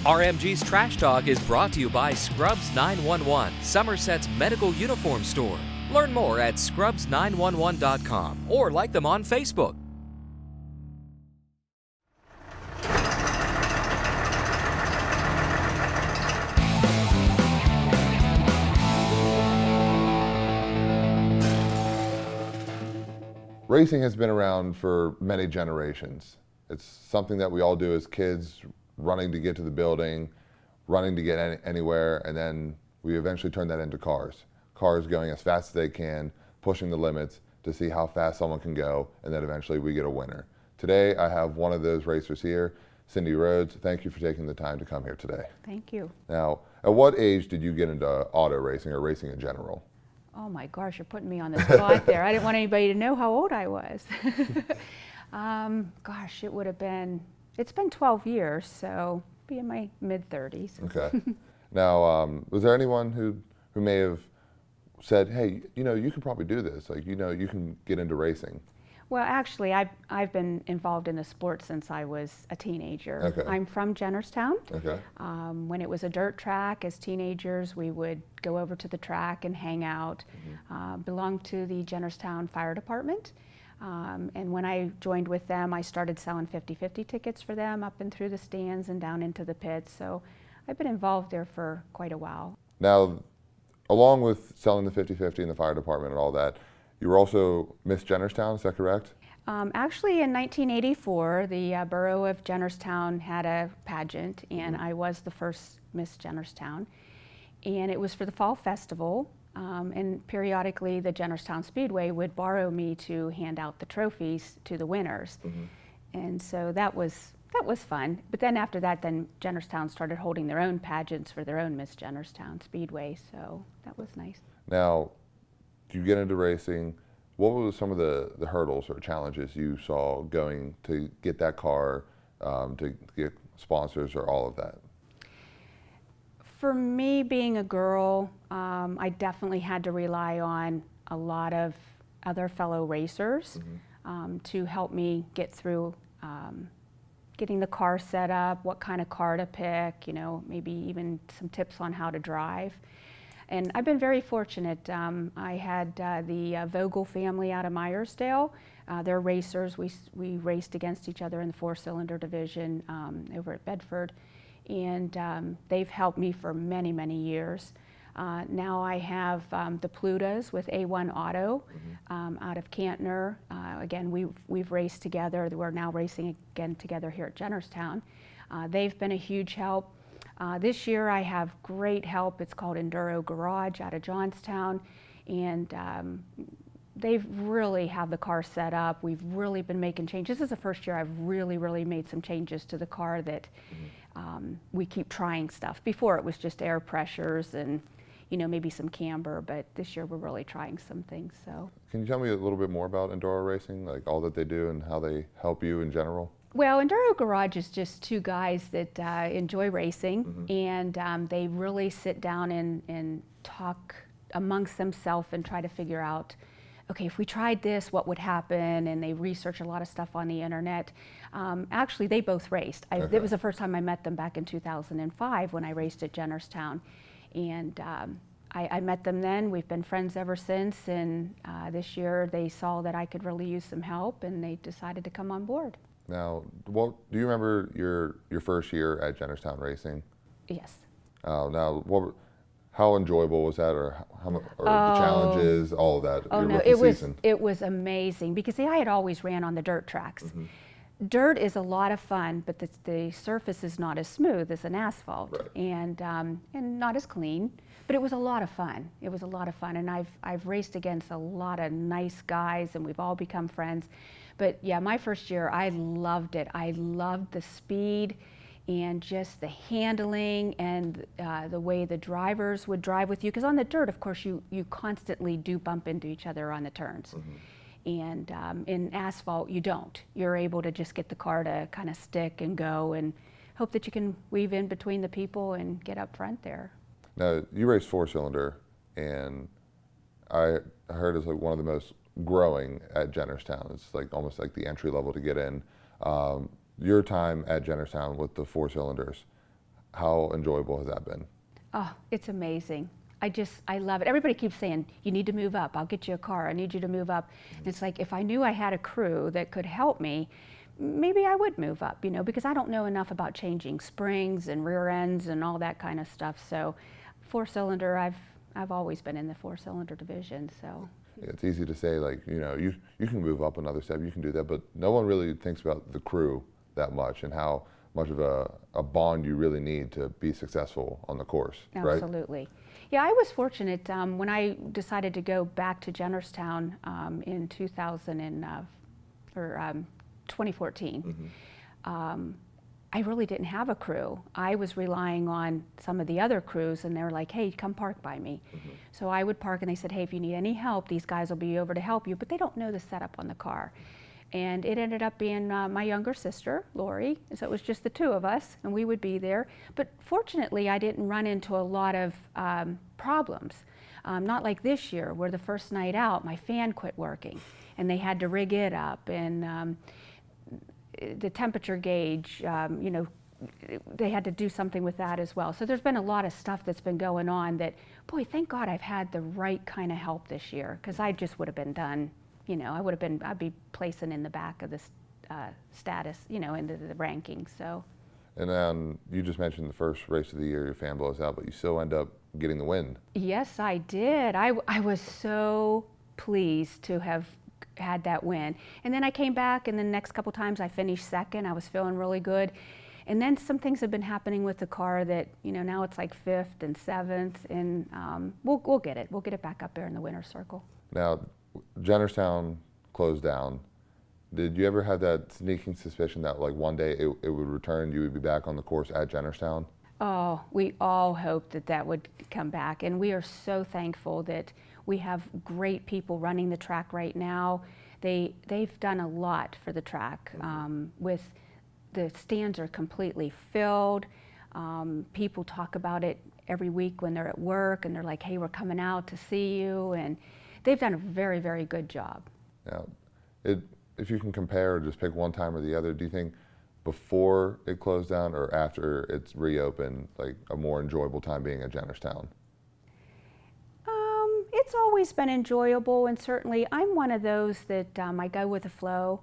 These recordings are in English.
RMG's Trash Talk is brought to you by Scrubs 911, Somerset's medical uniform store. Learn more at scrubs911.com or like them on Facebook. Racing has been around for many generations. It's something that we all do as kids, running to get to the building, running to get anywhere, and then we eventually turn that into cars. Cars going as fast as they can, pushing the limits to see how fast someone can go, and then eventually we get a winner. Today I have one of those racers here, Cindy Rhodes. Thank you for taking the time to come here today. Thank you. Now, at what age did you get into auto racing or racing in general? Oh my gosh, you're putting me on the spot there. I didn't want anybody to know how old I was. Gosh, it's been 12 years, so be in my mid-30s. Okay. Now, was there anyone who may have said, hey, you can probably do this, like, you can get into racing? Well, actually, I've been involved in the sport since I was a teenager. Okay. I'm from Jennerstown. Okay. When it was a dirt track, as teenagers, we would go over to the track and hang out. Belonged to the Jennerstown Fire Department. And when I joined with them, I started selling 50-50 tickets for them up and through the stands and down into the pits. So I've been involved there for quite a while. Now, along with selling the 50-50 in the fire department and all that, you were also Miss Jennerstown, is that correct? Actually, in 1984, the borough of Jennerstown had a pageant, and I was the first Miss Jennerstown. And it was for the fall festival, and periodically the Jennerstown Speedway would borrow me to hand out the trophies to the winners. And so that was fun. But then after that, then Jennerstown started holding their own pageants for their own Miss Jennerstown Speedway, so that was nice. Now, you get into racing. What were some of the hurdles or challenges you saw going to get that car, to get sponsors or all of that? For me, being a girl, I definitely had to rely on a lot of other fellow racers to help me get through getting the car set up, what kind of car to pick, maybe even some tips on how to drive. And I've been very fortunate. I had the Vogel family out of Myersdale. They're racers. We raced against each other in the four-cylinder division over at Bedford. And they've helped me for many, many years. Now I have the Plutas with A1 Auto out of Cantner. Again, we've raced together. We're now racing again together here at Jennerstown. They've been a huge help. This year I have great help. It's called Enduro Garage out of Johnstown, and they've really have the car set up. We've really been making changes. This is the first year I've really made some changes to the car that we keep trying stuff. Before it was just air pressures and maybe some camber, but this year we're really trying some things. So, can you tell me a little bit more about Enduro Racing, like all that they do and how they help you in general? Well, Enduro Garage is just two guys that enjoy racing, and they really sit down and talk amongst themselves and try to figure out, okay, if we tried this, what would happen? And they research a lot of stuff on the internet. Actually, they both raced. It was the first time I met them back in 2005 when I raced at Jennerstown. And I met them then. We've been friends ever since, and this year they saw that I could really use some help, and they decided to come on board. Now, do you remember your first year at Jennerstown Racing? Yes. Now, how enjoyable was that, or the challenges, all of that? Oh no, it was amazing because see, I had always ran on the dirt tracks. Dirt is a lot of fun, but the surface is not as smooth as an asphalt, right, and not as clean. But it was a lot of fun. It was a lot of fun, and I've raced against a lot of nice guys, and we've all become friends. But yeah, my first year, I loved it. I loved the speed and just the handling and the way the drivers would drive with you. Because on the dirt, of course, you constantly do bump into each other on the turns. And in asphalt, you don't. You're able to just get the car to kind of stick and go and hope that you can weave in between the people and get up front there. Now, you race four-cylinder, and I heard it's like one of the most growing at Jennerstown. It's like almost like the entry level to get in. Your time at Jennerstown with the four cylinders, How enjoyable has that been? Oh, it's amazing. I love it. Everybody keeps saying, you need to move up. I'll get you a car. I need you to move up. And it's like, if I knew I had a crew that could help me, maybe I would move up, you know, because I don't know enough about changing springs and rear ends and all that kind of stuff. So 4-cylinder, I've always been in the 4-cylinder division, so. It's easy to say, like, you know, you can move up another step, you can do that, but no one really thinks about the crew that much and how much of a bond you really need to be successful on the course, right? Absolutely. Yeah, I was fortunate when I decided to go back to Jennerstown in 2014. I really didn't have a crew. I was relying on some of the other crews, and they were like, hey, come park by me. So I would park, and they said, hey, if you need any help, these guys will be over to help you, but they don't know the setup on the car. And it ended up being my younger sister, Lori, so it was just the two of us, and we would be there. But fortunately, I didn't run into a lot of problems. Not like this year, where the first night out, my fan quit working, and they had to rig it up, and the temperature gauge, you know, they had to do something with that as well. So there's been a lot of stuff that's been going on that, boy, thank God I've had the right kind of help this year, because I just would have been done. You know, I'd be placing in the back of this status, you know, into the rankings, so. And then you just mentioned the first race of the year, your fan blows out, but you still end up getting the win. Yes, I did. I was so pleased to have had that win. And then I came back, and the next couple times I finished second. I was feeling really good. And then some things have been happening with the car that, you know, now it's like 5th and 7th, and we'll get it. We'll get it back up there in the winner's circle. Now, Jennerstown closed down. Did you ever have that sneaking suspicion that, like, one day it would return, you would be back on the course at Jennerstown? Oh, we all hoped that that would come back, and we are so thankful that we have great people running the track right now. They've done a lot for the track. With the stands are completely filled. People talk about it every week when they're at work, and they're like, hey, we're coming out to see you, and they've done a very, very good job. Now, if you can compare or just pick one time or the other, do you think before it closed down or after it's reopened, like a more enjoyable time being at Jennerstown? It's always been enjoyable, and certainly I'm one of those that I go with the flow,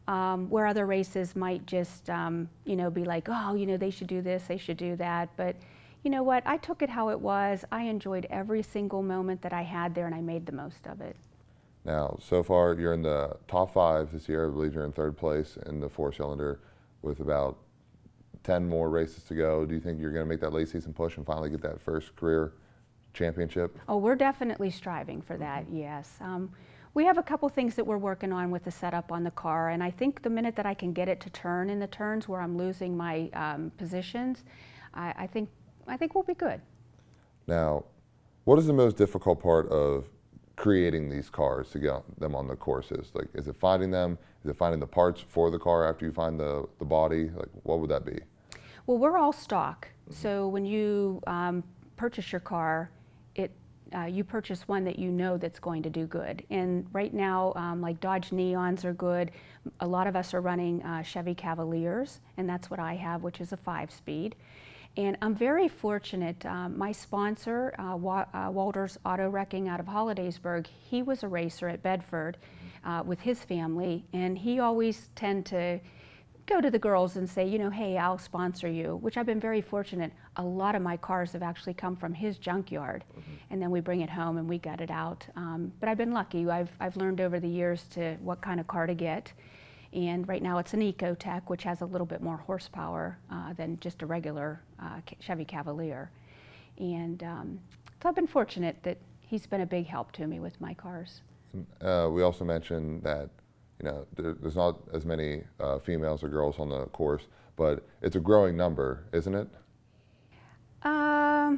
where other races might just, you know, be like, oh, you know, they should do this, they should do that, but you know what, I took it how it was. I enjoyed every single moment that I had there, and I made the most of it. Now, so far you're in the top 5 this year. I believe you're in 3rd place in the 4-cylinder with about 10 more races to go. Do you think you're going to make that late season push and finally get that first career championship? Oh, we're definitely striving for that, yes. We have a couple things that we're working on with the setup on the car, and I think the minute that I can get it to turn in the turns where I'm losing my positions, I think we'll be good. Now, what is the most difficult part of creating these cars to get them on the courses? Like, is it finding them? Is it finding the parts for the car after you find the body? Like, what would that be? Well, we're all stock. So when you purchase your car, you purchase one that you know that's going to do good. And right now, like Dodge Neons are good. A lot of us are running Chevy Cavaliers, and that's what I have, which is a 5-speed. And I'm very fortunate. My sponsor, Walter's Auto Wrecking out of Hollidaysburg, he was a racer at Bedford with his family, and he always tend to go to the girls and say, you know, hey, I'll sponsor you, which I've been very fortunate. A lot of my cars have actually come from his junkyard, and then we bring it home and we gut it out. But I've been lucky. I've learned over the years to what kind of car to get. And right now it's an Ecotech, which has a little bit more horsepower than just a regular Chevy Cavalier. And so I've been fortunate that he's been a big help to me with my cars. We also mentioned that, you know, there's not as many females or girls on the course, but it's a growing number, isn't it? I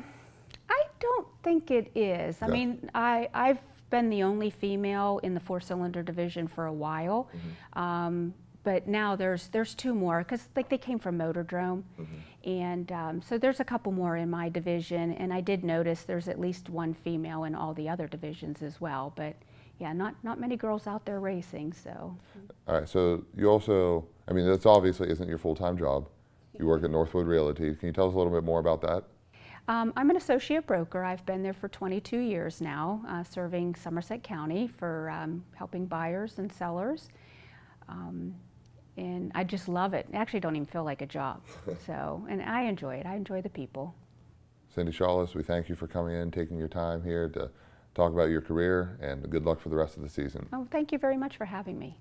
don't think it is. I mean, I've been the only female in the 4-cylinder division for a while, but now there's 2 more, because like they came from Motordrome, and so there's a couple more in my division, and I did notice there's at least 1 female in all the other divisions as well, but yeah, not many girls out there racing, so. All right, so you also, I mean, that's obviously isn't your full-time job. You work at Northwood Realty. Can you tell us a little bit more about that? I'm an associate broker. I've been there for 22 years now, serving Somerset County for helping buyers and sellers. And I just love it. I actually don't even feel like a job. And I enjoy it. I enjoy the people. Cindy Shaulis, we thank you for coming in, taking your time here to talk about your career, and good luck for the rest of the season. Oh, thank you very much for having me.